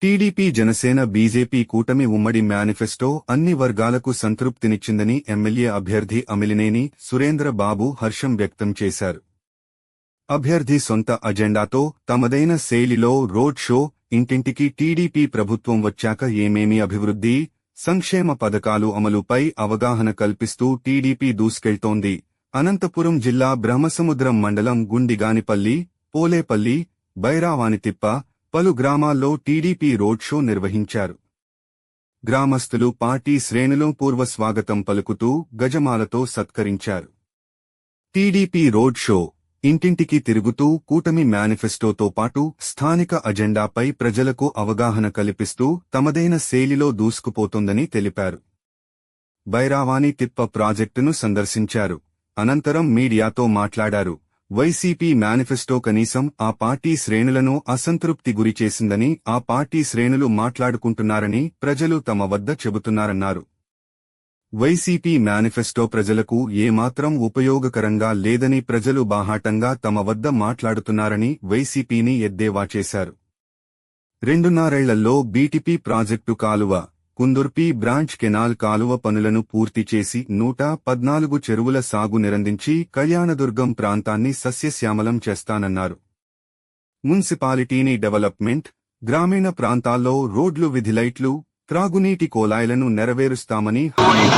TDP Janasena BJP కూటమి ఉమ్మడి manifesto అన్ని వర్గాలకు సంతృప్తినిచ్చిందని ఎమ్మెల్యే అభ్యర్థి అమిలినేని సురేంద్ర బాబు హర్షం వ్యక్తం చేశారు. అభ్యర్థి సొంత అజెండాతో తమదైన శైలిలో రోడ్ షో, ఇంటింటికి టీడీపీ ప్రభుత్వం వచ్చాక ఏమేమి అభివృద్ధి, సంక్షేమ పథకాలు అమలుపై అవగాహన కల్పిస్తూ టీడీపీ దూసుకెళ్తోంది. అనంతపురం జిల్లా బ్రహ్మసముద్రం మండలం గుండిగానిపల్లి, పోలేపల్లి, బైరావానితిప్ప, పలు గ్రామాల్లో టీడీపీ రోడ్ షో నిర్వహించారు. గ్రామస్తులు పార్టీ శ్రేణులు పూర్వస్వాగతం పలుకుతూ గజమాలతో సత్కరించారు. టీడీపీ రోడ్ షో, ఇంటింటికి తిరుగుతూ కూటమి మేనిఫెస్టోతో పాటు స్థానిక అజెండాపై ప్రజలకు అవగాహన కల్పిస్తూ తమదైన శైలిలో దూసుకుపోతోందని తెలిపారు. బైరావాని తిప్ప ప్రాజెక్టును సందర్శించారు. అనంతరం మీడియాతో మాట్లాడారు. వైసీపీ మేనిఫెస్టో కనీసం ఆ పార్టీ శ్రేణులను అసంతృప్తి గురిచేసిందని ఆ పార్టీ శ్రేణులు మాట్లాడుకుంటున్నారని ప్రజలు తమ వద్ద చెబుతున్నారన్నారు. వైసీపీ మేనిఫెస్టో ప్రజలకు ఏమాత్రం ఉపయోగకరంగా లేదని ప్రజలు బాహాటంగా తమ వద్ద మాట్లాడుతున్నారని వైసీపీని ఎద్దేవా చేశారు. 2.5 బీటీపీ ప్రాజెక్టు కాలువ, కుందుర్పి బ్రాంచ్ కెనాల్ కాలువ పనులను పూర్తి చేసి 114 చెరువుల సాగు నిరందించి కళ్యాణదుర్గం ప్రాంతాన్ని సస్యశ్యామలం చేస్తానన్నారు. మున్సిపాలిటీని డెవలప్మెంట్, గ్రామీణ ప్రాంతాల్లో రోడ్లు, విధిలైట్లు, త్రాగునీటి కోలాయిలను నెరవేరుస్తామని హామీ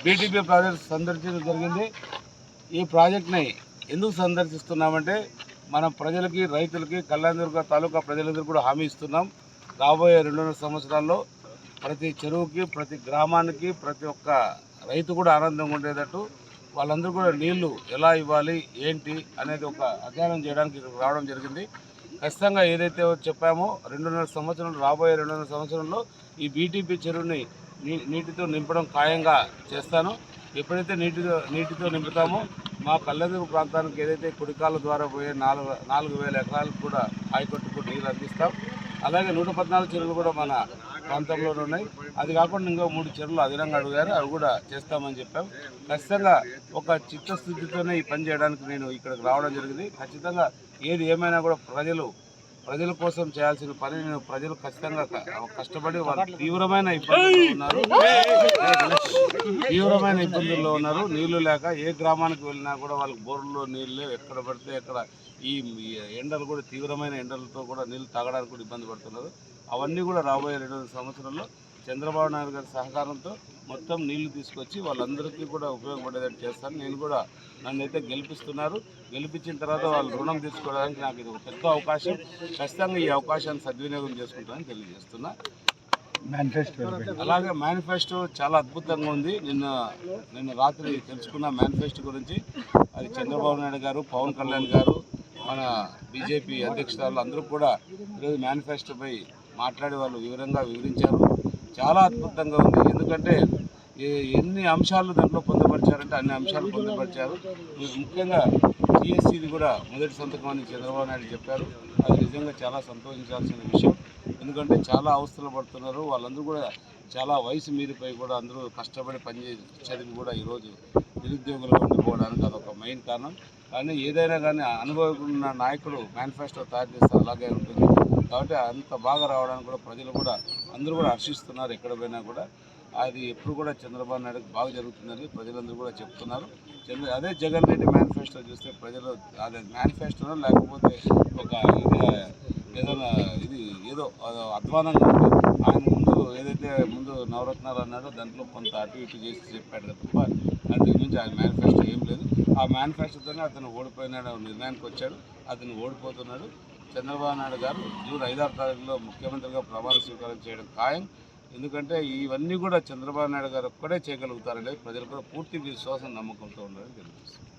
బీటీపీ ప్రాజెక్ట్ సందర్శించడం జరిగింది. ఈ ప్రాజెక్ట్ని ఎందుకు సందర్శిస్తున్నామంటే మన ప్రజలకి, రైతులకి, కళ్యాణదుర్గ తాలూకా ప్రజలందరూ కూడా హామీ ఇస్తున్నాం. రాబోయే 2.5 సంవత్సరాల్లో ప్రతి చెరువుకి, ప్రతి గ్రామానికి, ప్రతి ఒక్క రైతు కూడా ఆనందంగా ఉండేటట్టు వాళ్ళందరూ కూడా నీళ్లు ఎలా ఇవ్వాలి, ఏంటి అనేది ఒక అధ్యయనం చేయడానికి రావడం జరిగింది. ఖచ్చితంగా ఏదైతే చెప్పామో 2.5 సంవత్సరాలు, రాబోయే 2.5 సంవత్సరంలో ఈ బీటీపీ చెరువుని నీటితో నింపడం ఖాయంగా చేస్తాను. ఎప్పుడైతే నీటితో నింపుతామో మా కళ్యాణదుర్గ ప్రాంతానికి ఏదైతే కుడికాల ద్వారా పోయే 4,000 ఎకరాలకు కూడా ఆయకట్టుకు నీళ్ళు అందిస్తాం. అలాగే 114 చెరువులు కూడా మన ప్రాంతంలోనే ఉన్నాయి. అది కాకుండా ఇంకో 3 చెరువులు అదనంగా అడిగారు, అవి కూడా చేస్తామని చెప్పాం. ఖచ్చితంగా ఒక చిత్తశుద్ధితోనే ఈ పని చేయడానికి నేను ఇక్కడికి రావడం జరిగింది. ఖచ్చితంగా ఏది ఏమైనా కూడా ప్రజల కోసం చేయాల్సిన పని నేను ప్రజలు ఖచ్చితంగా కష్టపడి వాళ్ళు తీవ్రమైన ఇబ్బందుల్లో ఉన్నారు. నీళ్లు లేక ఏ గ్రామానికి వెళ్ళినా కూడా వాళ్ళకి బోర్లలో నీళ్ళు ఎక్కడ పడితే ఎక్కడ ఈ ఎండలు కూడా తీవ్రమైన ఎండలతో కూడా నీళ్ళు తాగడానికి కూడా ఇబ్బంది పడుతున్నారు. అవన్నీ కూడా రాబోయే 2 సంవత్సరాల్లో చంద్రబాబు నాయుడు గారి సహకారంతో మొత్తం నీళ్లు తీసుకొచ్చి వాళ్ళందరికీ కూడా ఉపయోగపడేటట్టు చేస్తాను. నేను కూడా నన్నైతే గెలిపిస్తున్నారు. గెలిపించిన తర్వాత వాళ్ళు రుణం తీసుకోవడానికి నాకు ఇది ఒక పెద్ద అవకాశం. ఖచ్చితంగా ఈ అవకాశాన్ని సద్వినియోగం చేసుకుంటానని తెలియజేస్తున్నా. అలాగే మేనిఫెస్టో చాలా అద్భుతంగా ఉంది. నిన్న రాత్రి తెలుసుకున్న మేనిఫెస్టో గురించి. అది చంద్రబాబు నాయుడు గారు, పవన్ కళ్యాణ్ గారు, మన బీజేపీ అధ్యక్షురాలు అందరూ కూడా ఈరోజు మేనిఫెస్టోపై మాట్లాడి వాళ్ళు వివరించారు. చాలా అద్భుతంగా ఉంది. ఎందుకంటే ఎన్ని అంశాలు దాంట్లో పొందుపరిచారంటే అన్ని అంశాలు పొందుపరిచారు. ముఖ్యంగా జిఎస్టీది కూడా మొదటి సంతకం అని చంద్రబాబు నాయుడు చెప్పారు. అది నిజంగా చాలా సంతోషించాల్సిన విషయం. ఎందుకంటే చాలా అవస్థలు పడుతున్నారు వాళ్ళందరూ కూడా. చాలా వయసు మీరిపోయి కూడా అందరూ కష్టపడి చదివి కూడా ఈరోజు నిరుద్యోగులు ఉండిపోవడానికి అదొక మెయిన్ కారణం. కానీ ఏదైనా కానీ అనుభవం నాయకుడు మేనిఫెస్టో తయారు చేస్తే అలాగే ఉంటుంది. కాబట్టి అంత బాగా రావడానికి కూడా ప్రజలు కూడా అందరూ కూడా హర్షిస్తున్నారు. ఎక్కడ పోయినా కూడా అది ఎప్పుడు కూడా చంద్రబాబు నాయుడుకి బాగా జరుగుతుందని ప్రజలందరూ కూడా చెప్తున్నారు. అదే జగన్ రెడ్డి మేనిఫెస్టో చూస్తే ప్రజలు అదే మేనిఫెస్టోనో లేకపోతే ఒక ఏదైనా ఏదో అధ్వానంగా ఉంది. ఆయన ముందు ఏదైతే ముందు నవరత్నాలు అన్నాడో దాంట్లో కొంత అటు ఇటు చేసి చెప్పాడు తప్ప అంతకు మించి ఆయన మేనిఫెస్టో ఏం లేదు. ఆ మేనిఫెస్టోతోనే అతను ఓడిపోయినాడు నిర్ణయానికి వచ్చాడు. అతను ఓడిపోతున్నాడు. చంద్రబాబు నాయుడు గారు జూన్ 5-6 తారీఖులో ముఖ్యమంత్రిగా ప్రమాణ స్వీకారం చేయడం ఖాయం. ఎందుకంటే ఇవన్నీ కూడా చంద్రబాబు నాయుడు గారు ఒక్కడే చేయగలుగుతారనేది ప్రజలు కూడా పూర్తి విశ్వాసం నమ్మకంతో ఉన్నారని తెలుస్తుంది.